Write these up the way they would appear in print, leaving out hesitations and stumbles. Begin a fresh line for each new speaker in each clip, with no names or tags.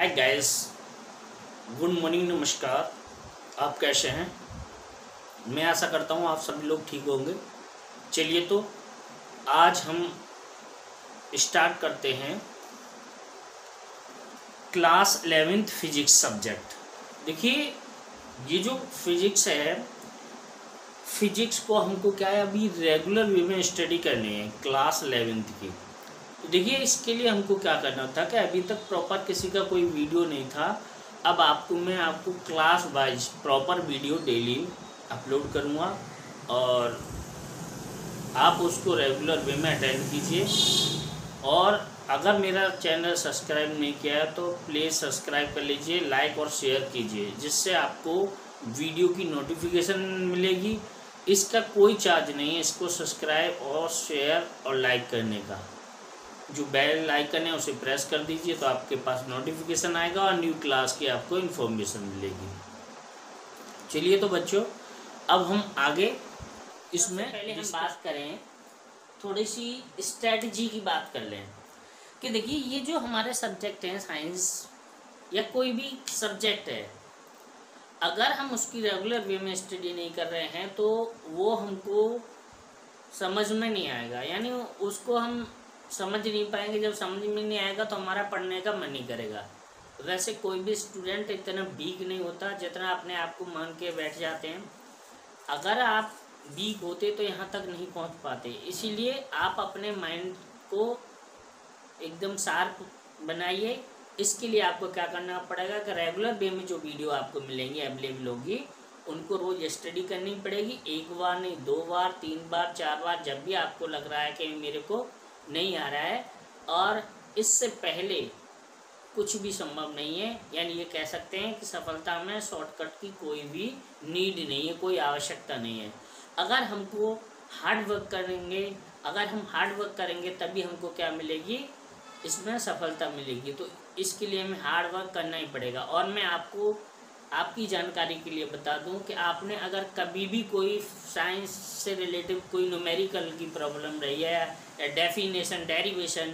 Hi guys, good morning, नमस्कार। आप कैसे हैं? मैं आशा करता हूँ आप सभी लोग ठीक होंगे। चलिए तो आज हम स्टार्ट करते हैं क्लास 11th फिजिक्स सब्जेक्ट। देखिए, ये जो फिजिक्स है, फिजिक्स को हमको क्या है अभी रेगुलर वे में स्टडी करनी है क्लास 11th की। तो देखिए, इसके लिए हमको क्या करना था कि अभी तक प्रॉपर किसी का कोई वीडियो नहीं था। अब मैं आपको class wise proper video daily upload करूँगा और आप उसको रेगुलर वे में अटेंड कीजिए। और अगर मेरा चैनल सब्सक्राइब नहीं किया है तो प्लीज़ सब्सक्राइब कर लीजिए, लाइक और शेयर कीजिए, जिससे आपको वीडियो की नोटिफिकेशन मिलेगी। इसका कोई चार्ज नहीं है इसको सब्सक्राइब और शेयर और लाइक करने का। जो बेल आइकन है उसे प्रेस कर दीजिए तो आपके पास नोटिफिकेशन आएगा और न्यू क्लास की आपको इन्फॉर्मेशन मिलेगी। चलिए तो बच्चों, अब हम आगे इसमें पहले हम बात करें, थोड़ी सी स्ट्रेटजी की बात कर लें कि देखिए, ये जो हमारे सब्जेक्ट हैं, साइंस या कोई भी सब्जेक्ट है, अगर हम उसकी रेगुलर वे में स्टडी नहीं कर रहे हैं तो वो हमको समझ में नहीं आएगा, यानी उसको हम समझ नहीं पाएंगे। जब समझ में नहीं आएगा तो हमारा पढ़ने का मन नहीं करेगा। वैसे कोई भी स्टूडेंट इतना वीक नहीं होता जितना अपने आप को मान के बैठ जाते हैं। अगर आप वीक होते तो यहाँ तक नहीं पहुँच पाते। इसीलिए आप अपने माइंड को एकदम शार्प बनाइए। इसके लिए आपको क्या करना पड़ेगा कि रेगुलर वे में जो वीडियो आपको मिलेंगी, अवेलेबल होगी, उनको रोज़ स्टडी करनी पड़ेगी। एक बार नहीं, 2 बार, 3 बार, 4 बार, जब भी आपको लग रहा है कि मेरे को नहीं आ रहा है और इससे पहले कुछ भी संभव नहीं है, यानी ये कह सकते हैं कि सफलता में शॉर्टकट की कोई भी नीड नहीं है, कोई आवश्यकता नहीं है। अगर हमको हार्ड वर्क करेंगे, अगर हम हार्ड वर्क करेंगे तभी हमको क्या मिलेगी, इसमें सफलता मिलेगी। तो इसके लिए हमें हार्ड वर्क करना ही पड़ेगा। और मैं आपको आपकी जानकारी के लिए बता दूं कि आपने अगर कभी भी कोई साइंस से रिलेटिव कोई न्यूमेरिकल की प्रॉब्लम रही है या डेफिनेशन, डेरिवेशन,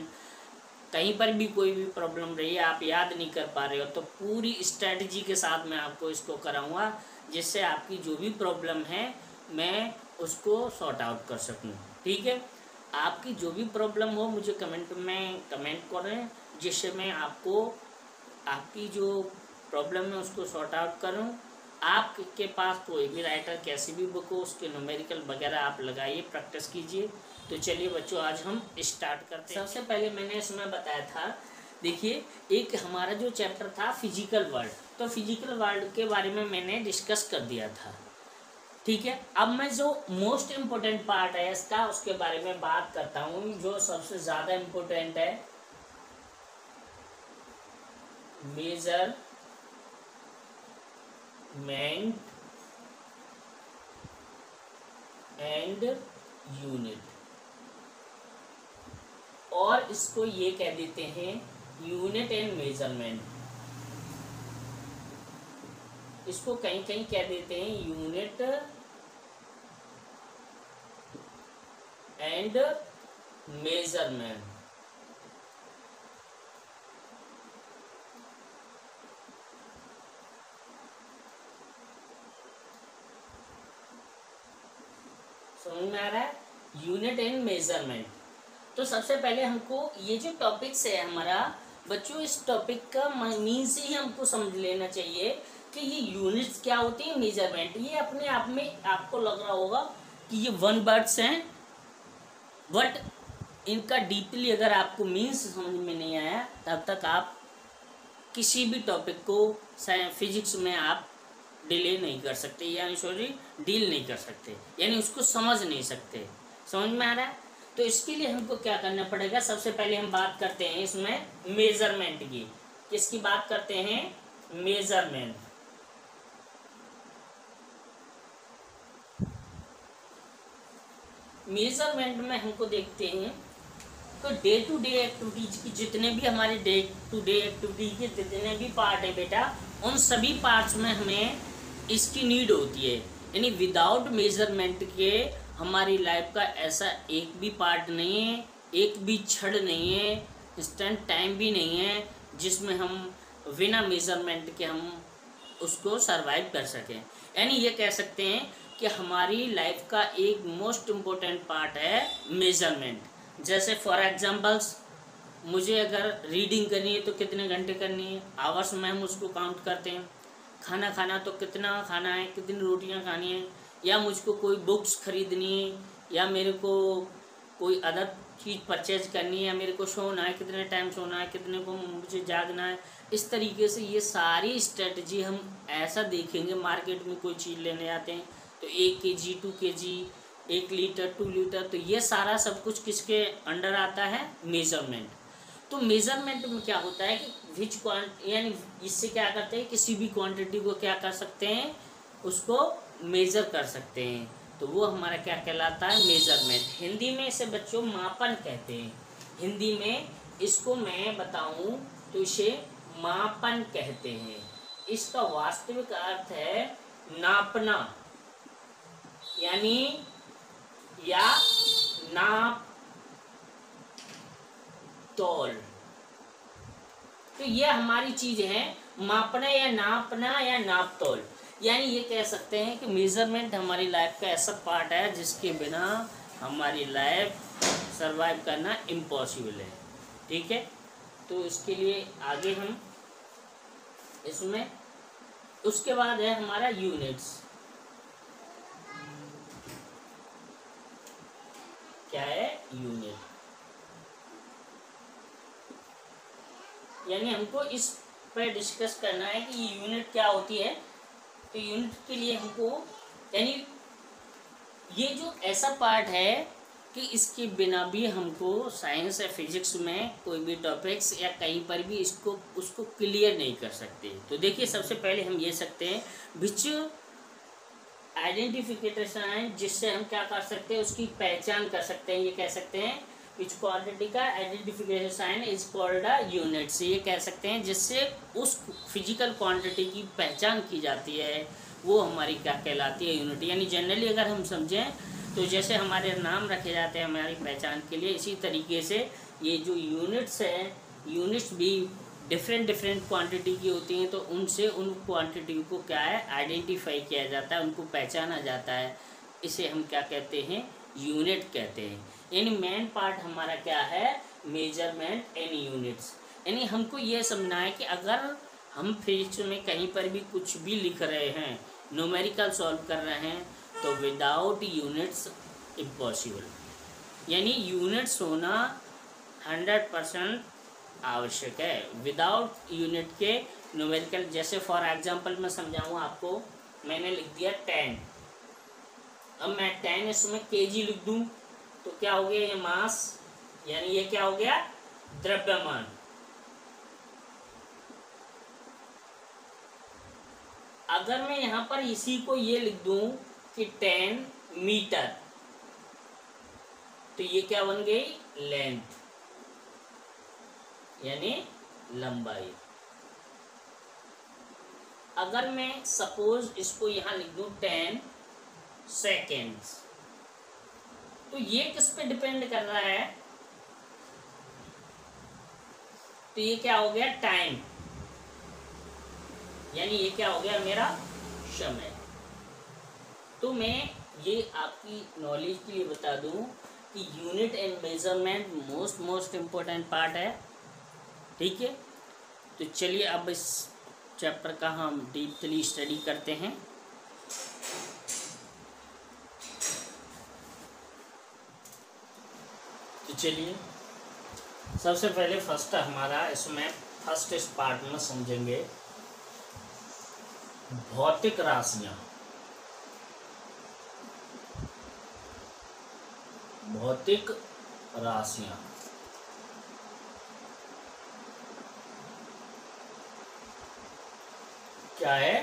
कहीं पर भी कोई भी प्रॉब्लम रही है, आप याद नहीं कर पा रहे हो, तो पूरी स्ट्रेटजी के साथ मैं आपको इसको कराऊंगा, जिससे आपकी जो भी प्रॉब्लम है मैं उसको सॉर्ट आउट कर सकूं। ठीक है, आपकी जो भी प्रॉब्लम हो मुझे कमेंट में कमेंट करें, जिससे मैं आपको आपकी जो प्रॉब्लम है उसको सॉर्ट आउट करूं। आपके पास कोई भी राइटर कैसी भी बुक हो, उसके न्यूमेरिकल वगैरह आप लगाइए, प्रैक्टिस कीजिए। तो चलिए बच्चों, आज हम स्टार्ट करते हैं। सबसे पहले मैंने इसमें बताया था, देखिए, एक हमारा जो चैप्टर था फिजिकल वर्ल्ड, तो फिजिकल वर्ल्ड के बारे में मैंने डिस्कस कर दिया था। ठीक है, अब मैं जो मोस्ट इम्पोर्टेंट पार्ट है इसका, उसके बारे में बात करता हूँ, जो सबसे ज़्यादा इम्पोर्टेंट है, मेजरमेंट एंड यूनिट, और इसको ये कह देते हैं यूनिट एंड मेजरमेंट। इसको कहीं कहीं कह देते हैं यूनिट एंड मेजरमेंट। समझ में आ रहा है? Unit and measurement. तो सबसे पहले हमको ये जो टॉपिक्स है हमारा बच्चों, इस टॉपिक का मीन से ही हमको समझ लेना चाहिए कि ये यूनिट्स क्या होती है, मेजरमेंट। ये अपने आप में आपको लग रहा होगा कि ये वन वर्ड्स हैं, बट इनका डीपली अगर आपको मीन्स समझ में नहीं आया तब तक आप किसी भी टॉपिक को फिजिक्स में आप डिले नहीं कर सकते, यानी डील नहीं कर सकते, यानी उसको समझ नहीं सकते। समझ में आ रहा है? तो इसके लिए हमको क्या करना पड़ेगा, सबसे पहले हम बात करते हैं इसमें मेजरमेंट की। किसकी बात करते हैं? मेजरमेंट। मेजरमेंट में हमको देखते हैं तो डे टू डे एक्टिविटीज की जितने भी हमारे डे टू डे एक्टिविटी के जितने भी पार्ट है बेटा, उन सभी पार्ट्स में हमें इसकी नीड होती है। यानी विदाउट मेजरमेंट के हमारी लाइफ का ऐसा एक भी पार्ट नहीं है, एक भी क्षण नहीं है, इंस्टेंट टाइम भी नहीं है जिसमें हम बिना मेजरमेंट के हम उसको सरवाइव कर सकें। यानी ये कह सकते हैं कि हमारी लाइफ का एक मोस्ट इम्पोर्टेंट पार्ट है मेजरमेंट। जैसे फॉर एग्जांपल्स, मुझे अगर रीडिंग करनी है तो कितने घंटे करनी है, आवर्स में हम उसको काउंट करते हैं। खाना खाना तो कितना खाना है, कितनी रोटियां खानी है, या मुझको कोई बुक्स खरीदनी है, या मेरे को कोई अदर चीज़ परचेज करनी है, या मेरे को सोना है, कितने टाइम सोना है, कितने को मुझे जागना है। इस तरीके से ये सारी स्ट्रेटजी हम ऐसा देखेंगे। मार्केट में कोई चीज़ लेने जाते हैं तो 1 kg 2 kg 1 लीटर 2 लीटर, तो ये सारा सब कुछ किसके अंडर आता है, मेजरमेंट। तो मेजरमेंट में क्या होता है कि विच यानी इससे क्या करते हैं, किसी भी क्वांटिटी को क्या कर सकते हैं, उसको मेजर कर सकते हैं। तो वो हमारा क्या कहलाता है, मेजरमेंट। हिंदी में इसे बच्चों मापन कहते हैं। हिंदी में इसको मैं बताऊं तो इसे मापन कहते हैं। इसका वास्तविक अर्थ है नापना, यानी या नाप तौल। तो ये हमारी चीज है, मापना या नापना या नाप तौल। यानी ये कह सकते हैं कि मेजरमेंट हमारी लाइफ का ऐसा पार्ट है जिसके बिना हमारी लाइफ सरवाइव करना इम्पॉसिबल है। ठीक है, तो इसके लिए आगे हम इसमें, उसके बाद है हमारा यूनिट्स। क्या है, यूनिट। यानी हमको इस पर डिस्कस करना है कि यूनिट क्या होती है। तो यूनिट के लिए हमको, यानी ये जो ऐसा पार्ट है कि इसके बिना भी हमको साइंस या फिजिक्स में कोई भी टॉपिक्स या कहीं पर भी उसको क्लियर नहीं कर सकते। तो देखिए, सबसे पहले हम ये सकते हैं विच आइडेंटिफिकेशन है, जिससे हम क्या कर सकते हैं, उसकी पहचान कर सकते हैं। ये कह सकते हैं विच क्वांटिटी का identification sign is called a unit. से ये कह सकते हैं जिससे उस फिजिकल क्वांटिटी की पहचान की जाती है, वो हमारी क्या कहलाती है, यूनिट। यानी जनरली अगर हम समझें तो जैसे हमारे नाम रखे जाते हैं हमारी पहचान के लिए, इसी तरीके से ये जो यूनिट्स हैं, यूनिट्स भी डिफरेंट क्वांटिटी की होती हैं। तो उनसे उन क्वांटिटी को क्या है, आइडेंटिफाई किया जाता है, उनको पहचाना जाता है। इसे हम क्या कहते हैं, यूनिट कहते हैं। यानी मेन पार्ट हमारा क्या है, मेजरमेंट एंड यूनिट्स। यानी हमको ये समझना है कि अगर हम फिजिक्स में कहीं पर भी कुछ भी लिख रहे हैं, न्यूमेरिकल सॉल्व कर रहे हैं, तो विदाउट यूनिट्स इम्पॉसिबल। यानी यूनिट्स होना 100% आवश्यक है। विदाउट यूनिट के न्यूमेरिकल, जैसे फॉर एग्जांपल मैं समझाऊँ आपको, मैंने लिख दिया 10। अब मैं 10 इसमें केजी लिख दूं तो क्या हो गया, ये मास, यानी ये क्या हो गया, द्रव्यमान। अगर मैं यहां पर इसी को ये लिख दूं कि 10 मीटर, तो ये क्या बन गई, लेंथ, यानी लंबाई। अगर मैं सपोज इसको यहां लिख दूं 10 सेकेंड्स, तो ये किस पे डिपेंड कर रहा है, तो ये क्या हो गया, टाइम, यानी ये क्या हो गया, मेरा समय। तो मैं ये आपकी नॉलेज के लिए बता दूं कि unit and measurement most important part है। ठीक है, तो चलिए अब इस चैप्टर का हम डीपली स्टडी करते हैं। तो चलिए, सबसे पहले फर्स्ट हमारा इसमें फर्स्ट इस पार्ट में समझेंगे भौतिक राशियां। भौतिक राशियां क्या है,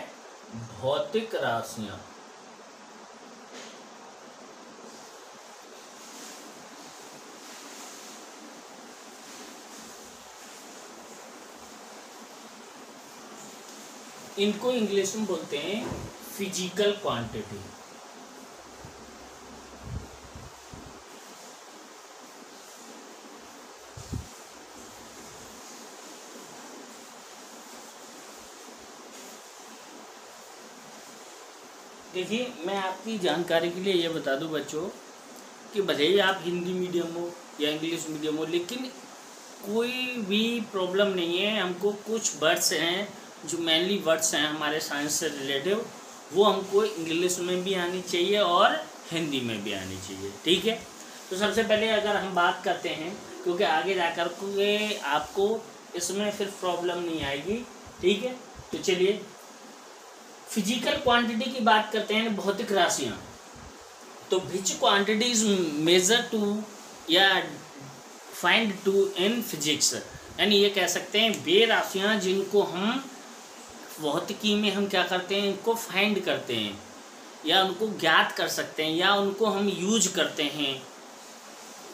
भौतिक राशियां। इनको इंग्लिश में बोलते हैं फिजिकल क्वांटिटी। देखिए, मैं आपकी जानकारी के लिए ये बता दूं बच्चों कि भले ही आप हिंदी मीडियम हो या इंग्लिश मीडियम हो, लेकिन कोई भी प्रॉब्लम नहीं है। हमको कुछ वर्ड्स हैं जो मेनली वर्ड्स हैं हमारे साइंस से रिलेटिव, वो हमको इंग्लिश में भी आनी चाहिए और हिंदी में भी आनी चाहिए। ठीक है, तो सबसे पहले अगर हम बात करते हैं, क्योंकि आगे जाकर के आपको इसमें फिर प्रॉब्लम नहीं आएगी। ठीक है, तो चलिए फिजिकल क्वांटिटी की बात करते हैं, भौतिक राशियाँ। तो which quantity is measure to या फाइंड टू इन फिजिक्स, यानी ये कह सकते हैं वे राशियाँ जिनको हम भौतिकी में हम क्या करते हैं, इनको फाइंड करते हैं या उनको ज्ञात कर सकते हैं या उनको हम यूज करते हैं।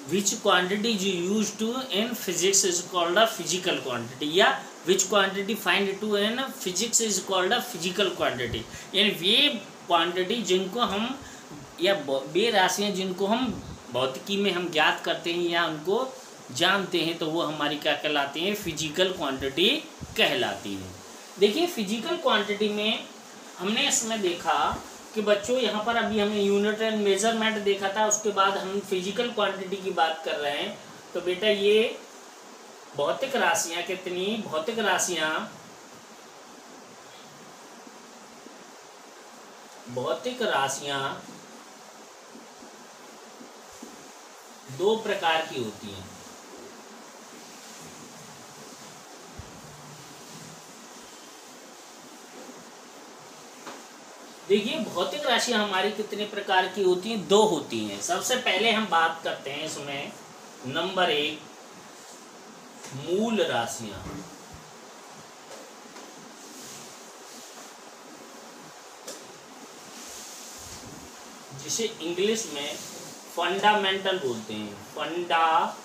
Which quantity is use to in physics is called a physical quantity, या which quantity find to in physics is called a physical quantity, यानी वे क्वांटिटी जिनको हम या वे राशियाँ जिनको हम भौतिकी में हम ज्ञात करते हैं या उनको जानते हैं, तो वो हमारी क्या कहलाती हैं, फिजिकल क्वांटिटी कहलाती है। देखिए फिजिकल क्वांटिटी में हमने इसमें देखा कि बच्चों यहाँ पर अभी हमने यूनिट एंड मेजरमेंट देखा था, उसके बाद हम फिजिकल क्वांटिटी की बात कर रहे हैं। तो बेटा ये भौतिक राशियाँ कितनी, भौतिक राशियाँ दो प्रकार की होती हैं। देखिए भौतिक राशियां हमारी कितने प्रकार की होती हैं, दो होती हैं। सबसे पहले हम बात करते हैं इसमें नंबर 1 मूल राशियां, जिसे इंग्लिश में फंडामेंटल बोलते हैं, फंडामेंटल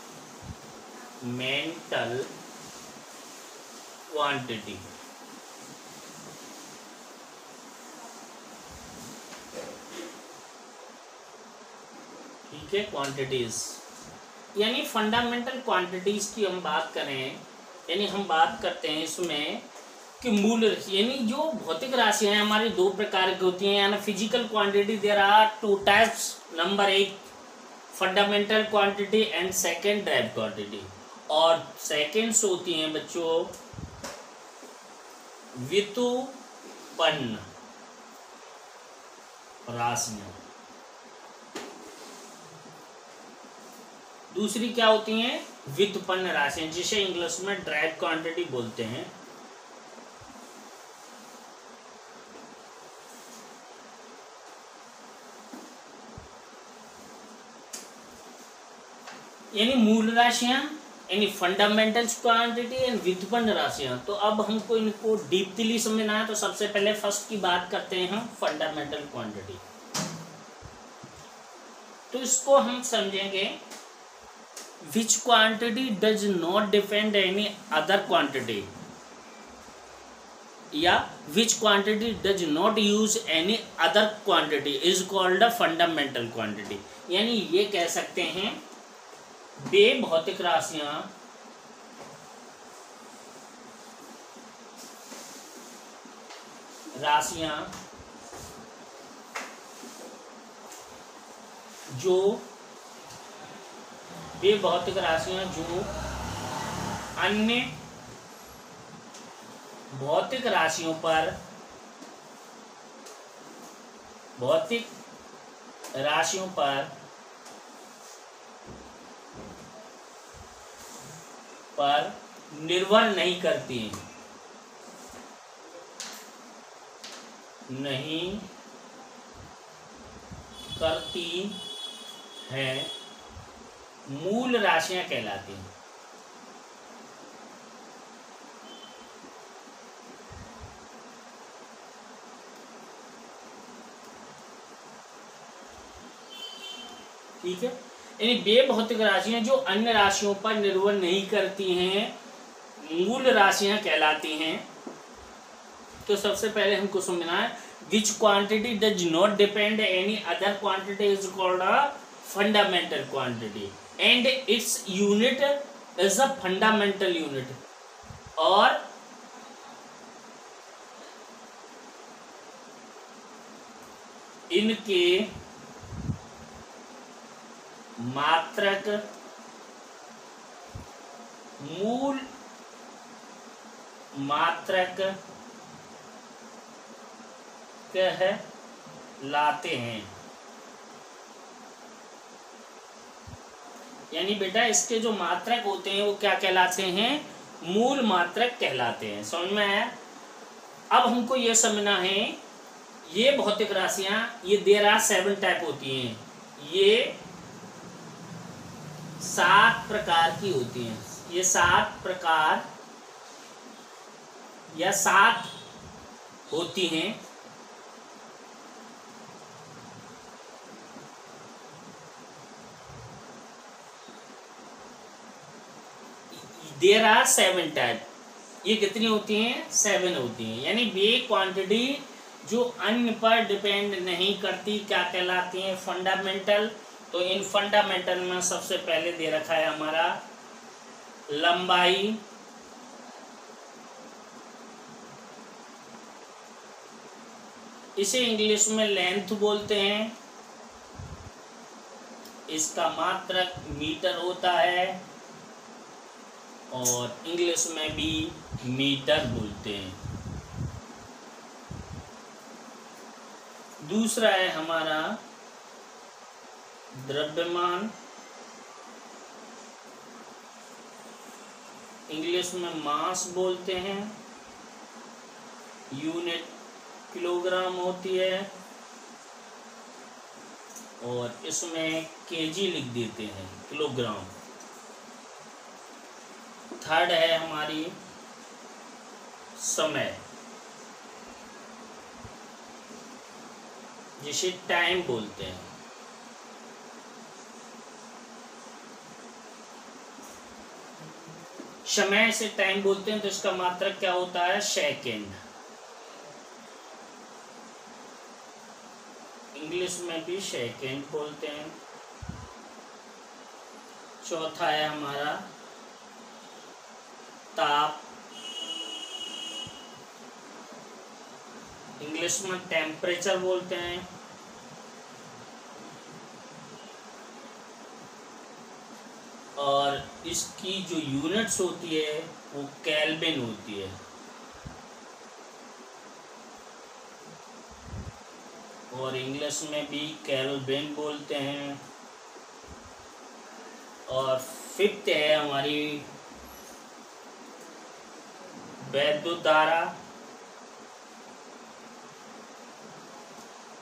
क्वांटिटी। ठीक है, क्वांटिटीज यानी फंडामेंटल क्वांटिटीज की हम बात करें, यानी हम बात करते हैं इसमें कि मूल यानी जो भौतिक राशियां हैं हमारी दो प्रकार की होती हैं, यानी physical quantity there are 2 types. Number 1 fundamental quantity and second derived quantity, और सेकंड्स होती हैं बच्चों व्युत्पन्न राशियां। दूसरी क्या होती हैं, व्युत्पन्न राशियां, जिसे इंग्लिश में ड्राइव क्वांटिटी बोलते हैं। यानी मूल राशियां यानी फंडामेंटल क्वांटिटी एंड व्युत्पन्न राशियां। तो अब हमको इनको डीपली समझना है, तो सबसे पहले फर्स्ट की बात करते हैं हम फंडामेंटल क्वांटिटी। तो इसको हम समझेंगे which quantity does not depend any other quantity, या which quantity does not use any other quantity is called a fundamental quantity। यानी ये कह सकते हैं वे भौतिक राशियां जो वे भौतिक राशियां जो अन्य भौतिक राशियों पर निर्भर नहीं करती हैं, मूल राशियां कहलाती हैं। ठीक है, यानी वे भौतिक राशियां जो अन्य राशियों पर निर्भर नहीं करती हैं, मूल राशियां कहलाती हैं। तो सबसे पहले हमको समझना है विच quantity does not depend any other quantity is called a fundamental quantity and its unit is a fundamental unit. और इनके मात्रक मूल मात्रक कहलाते हैं। यानी बेटा इसके जो मात्रक होते हैं वो क्या कहलाते हैं? मूल मात्रक कहलाते हैं। समझ में आया? अब हमको ये समझना है, ये भौतिक राशियां ये देयर आर 7 टाइप होती हैं। ये 7 प्रकार की होती हैं। ये 7 प्रकार या 7 होती हैं। There are 7 type. ये कितनी होती हैं? 7 होती हैं। यानी वे क्वांटिटी जो अन्य पर डिपेंड नहीं करती क्या कहलाती हैं? फंडामेंटल। तो इन फंडामेंटल में सबसे पहले दे रखा है हमारा लंबाई, इसे इंग्लिश में लेंथ बोलते हैं। इसका मात्रक मीटर होता है और इंग्लिश में भी मीटर बोलते हैं। दूसरा है हमारा द्रव्यमान, इंग्लिश में मास बोलते हैं। यूनिट किलोग्राम होती है और इसमें केजी लिख देते हैं, किलोग्राम। थर्ड है हमारी समय, जिसे टाइम बोलते हैं। समय से टाइम बोलते हैं तो इसका मात्रक क्या होता है? सेकेंड। इंग्लिश में भी सेकेंड बोलते हैं। चौथा है हमारा ताप, इंग्लिश में टेम्परेचर बोलते हैं। और इसकी जो यूनिट्स होती है वो केल्विन होती है। और इंग्लिश में भी केल्विन बोलते हैं। और फिफ्थ है हमारी वैद्युत धारा।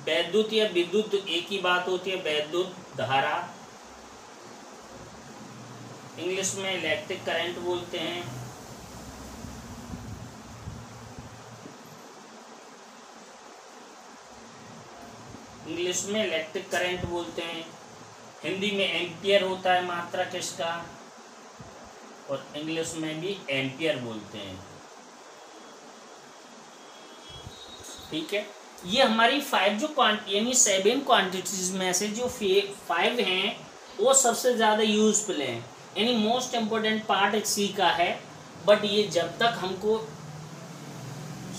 वैद्युत या विद्युत एक ही बात होती है, वैद्युत धारा। इंग्लिश में इलेक्ट्रिक करंट बोलते हैं। इंग्लिश में इलेक्ट्रिक करंट बोलते हैं। हिंदी में एम्पियर होता है मात्रक इसका, और इंग्लिश में भी एम्पियर बोलते हैं। ठीक है, ये हमारी 5 जो यानी 7 क्वांटिटीज में से जो 5 हैं वो सबसे ज़्यादा यूजफुल हैं, यानी मोस्ट इम्पोर्टेंट पार्ट इसी का है। बट ये जब तक हमको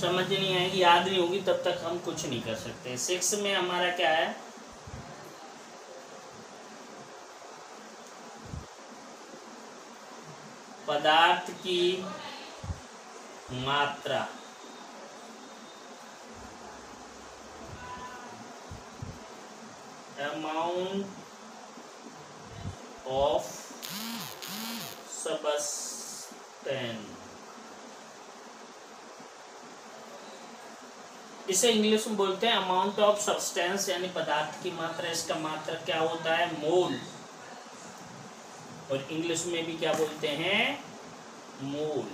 समझ नहीं आएगी, याद नहीं होगी, तब तक हम कुछ नहीं कर सकते। 6 में हमारा क्या है? पदार्थ की मात्रा। Amount of substance. इसे इंग्लिश में बोलते हैं अमाउंट ऑफ सब्सटेंस, यानी पदार्थ की मात्रा। इसका मात्रक क्या होता है? मोल। और इंग्लिश में भी क्या बोलते हैं? मोल।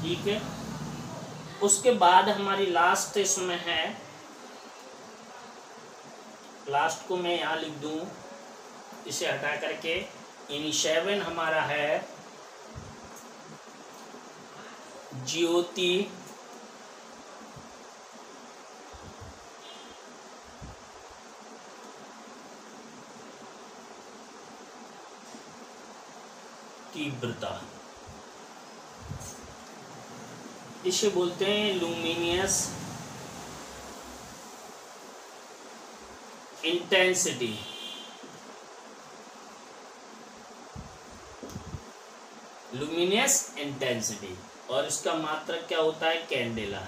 ठीक है, उसके बाद हमारी लास्ट इसमें है, लास्ट को मैं यहाँ लिख दूं, इसे हटा करके। यानी 7 हमारा है ज्योति, तीव्रता। इसे बोलते हैं लुमिनियस इंटेंसिटी। लुमिनियस इंटेंसिटी, और इसका मात्रक क्या होता है? कैंडेला।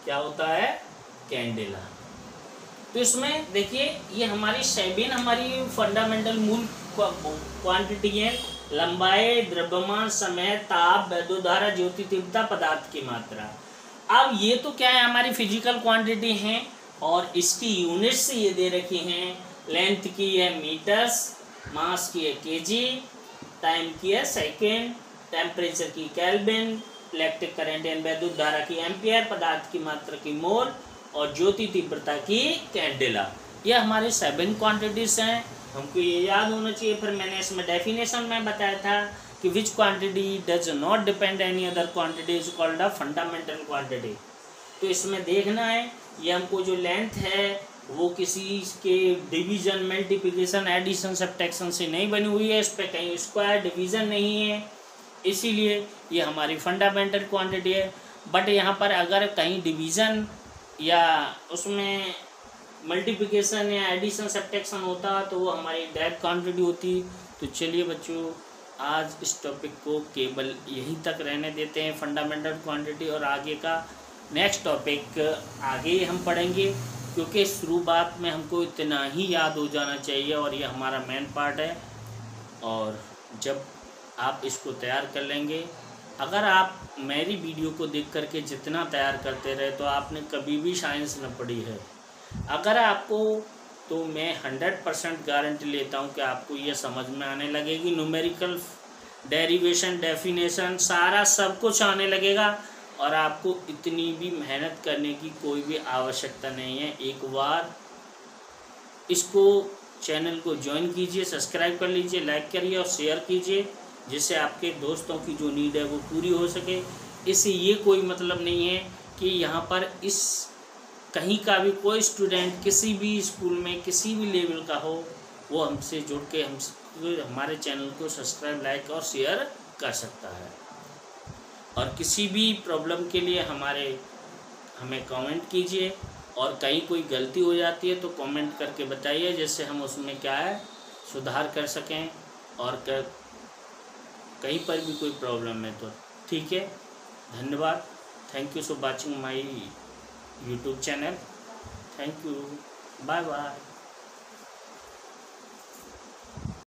क्या होता है? कैंडेला। तो इसमें देखिए ये हमारी 7 हमारी फंडामेंटल मूल क्वांटिटी है। लंबाई, द्रव्यमान, समय, ताप, वैद्युतधारा, ज्योति तीव्रता, पदार्थ की मात्रा। अब ये तो क्या है? हमारी फिजिकल क्वांटिटी है, और इसकी यूनिट्स ये दे रखी हैं। लेंथ की है मीटर्स, मास की है केजी, टाइम की है सेकेंड, टेम्परेचर की केल्विन, इलेक्ट्रिक करंट यानी वैद्युत धारा की एम्पियर, पदार्थ की मात्रा की मोल, और ज्योति तीव्रता की कैंडेला। ये हमारे 7 क्वांटिटीज हैं, हमको ये याद होना चाहिए। फिर मैंने इसमें डेफिनेशन में बताया था कि विच quantity does not depend any other quantity is called a fundamental quantity. तो इसमें देखना है ये हमको जो लेंथ है वो किसी के डिवीजन, मल्टीप्लिकेशन, एडिशन, सब्ट्रैक्शन से नहीं बनी हुई है। इस पर कहीं स्क्वायर डिवीजन नहीं है, इसीलिए ये हमारी फंडामेंटल क्वांटिटी है। बट यहाँ पर अगर कहीं डिवीजन या उसमें मल्टीप्लिकेशन या एडिशन, सब्ट्रैक्शन होता तो वो हमारी डायरेक्ट क्वांटिटी होती। तो चलिए बच्चों, आज इस टॉपिक को केवल यहीं तक रहने देते हैं, फंडामेंटल क्वांटिटी, और आगे का नेक्स्ट टॉपिक आगे हम पढ़ेंगे, क्योंकि शुरुआत में हमको इतना ही याद हो जाना चाहिए और ये हमारा मेन पार्ट है। और जब आप इसको तैयार कर लेंगे, अगर आप मेरी वीडियो को देख करके जितना तैयार करते रहे तो आपने कभी भी साइंस न पढ़ी है। अगर आपको, तो मैं 100% गारंटी लेता हूँ कि आपको ये समझ में आने लगेगी। न्यूमेरिकल, डेरिवेशन, डेफिनेशन, सारा सब कुछ आने लगेगा, और आपको इतनी भी मेहनत करने की कोई भी आवश्यकता नहीं है। एक बार इसको, चैनल को ज्वाइन कीजिए, सब्सक्राइब कर लीजिए, लाइक करिए और शेयर कीजिए, जिससे आपके दोस्तों की जो नीड है वो पूरी हो सके। इससे ये कोई मतलब नहीं है कि यहाँ पर इस कहीं का भी कोई स्टूडेंट किसी भी स्कूल में किसी भी लेवल का हो, वो हमसे जुड़ के हमारे चैनल को सब्सक्राइब, लाइक और शेयर कर सकता है। और किसी भी प्रॉब्लम के लिए हमें कमेंट कीजिए, और कहीं कोई गलती हो जाती है तो कमेंट करके बताइए, जिससे हम उसमें क्या है सुधार कर सकें। और कहीं पर भी कोई प्रॉब्लम है तो ठीक है। धन्यवाद। Thank you for watching my YouTube channel. Thank you. Bye bye.